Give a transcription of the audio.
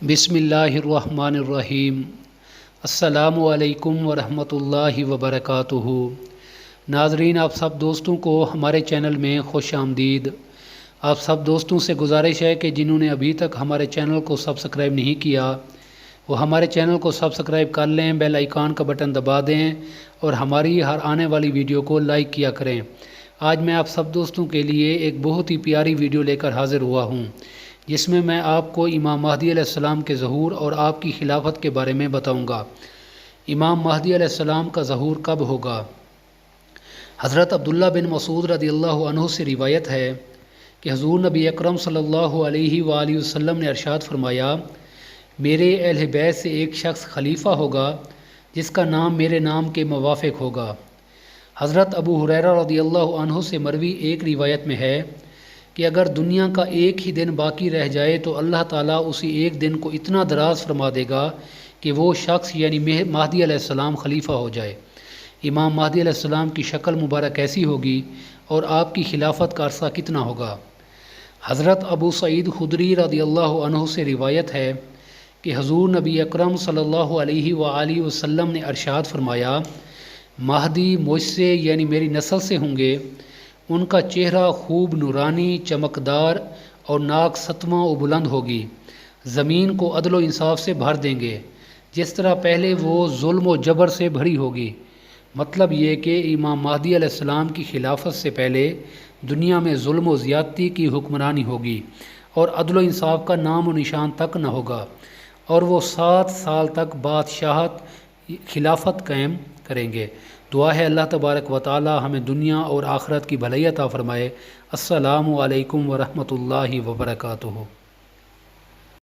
بسم اللہ الرحمن الرحیم۔ السلام علیکم ورحمۃ اللہ وبرکاتہ۔ ناظرین، آپ سب دوستوں کو ہمارے چینل میں خوش آمدید۔ آپ سب دوستوں سے گزارش ہے کہ جنہوں نے ابھی تک ہمارے چینل کو سبسکرائب نہیں کیا وہ ہمارے چینل کو سبسکرائب کر لیں، بیل آئیکن کا بٹن دبا دیں اور ہماری ہر آنے والی ویڈیو کو لائک کیا کریں۔ آج میں آپ سب دوستوں کے لیے ایک بہت ہی پیاری ویڈیو لے کر حاضر ہوا ہوں، جس میں آپ کو امام مہدی علیہ السلام کے ظہور اور آپ کی خلافت کے بارے میں بتاؤں گا۔ امام مہدی علیہ السلام کا ظہور کب ہوگا؟ حضرت عبداللہ بن مسعود رضی اللہ عنہ سے روایت ہے کہ حضور نبی اکرم صلی اللہ علیہ وآلہ وسلم نے ارشاد فرمایا، میرے اہل بیت سے ایک شخص خلیفہ ہوگا جس کا نام میرے نام کے موافق ہوگا۔ حضرت ابو ہریرہ رضی اللہ عنہ سے مروی ایک روایت میں ہے کہ اگر دنیا کا ایک ہی دن باقی رہ جائے تو اللہ تعالیٰ اسی ایک دن کو اتنا دراز فرما دے گا کہ وہ شخص یعنی مہدی علیہ السلام خلیفہ ہو جائے۔ امام مہدی علیہ السلام کی شکل مبارک کیسی ہوگی اور آپ کی خلافت کا عرصہ کتنا ہوگا؟ حضرت ابو سعید خدری رضی اللہ عنہ سے روایت ہے کہ حضور نبی اکرم صلی اللہ علیہ وآلہ وسلم نے ارشاد فرمایا، مہدی مجھ سے یعنی میری نسل سے ہوں گے، ان کا چہرہ خوب نورانی، چمکدار اور ناک ستواں و بلند ہوگی، زمین کو عدل و انصاف سے بھر دیں گے جس طرح پہلے وہ ظلم و جبر سے بھری ہوگی۔ مطلب یہ کہ امام مہدی علیہ السلام کی خلافت سے پہلے دنیا میں ظلم و زیادتی کی حکمرانی ہوگی اور عدل و انصاف کا نام و نشان تک نہ ہوگا، اور وہ 7 سال تک بادشاہت خلافت قائم کریں گے۔ دعا ہے اللہ تبارک و تعالی ہمیں دنیا اور آخرت کی بھلائی عطا فرمائے۔ السلام علیکم ورحمۃ اللہ وبرکاتہ۔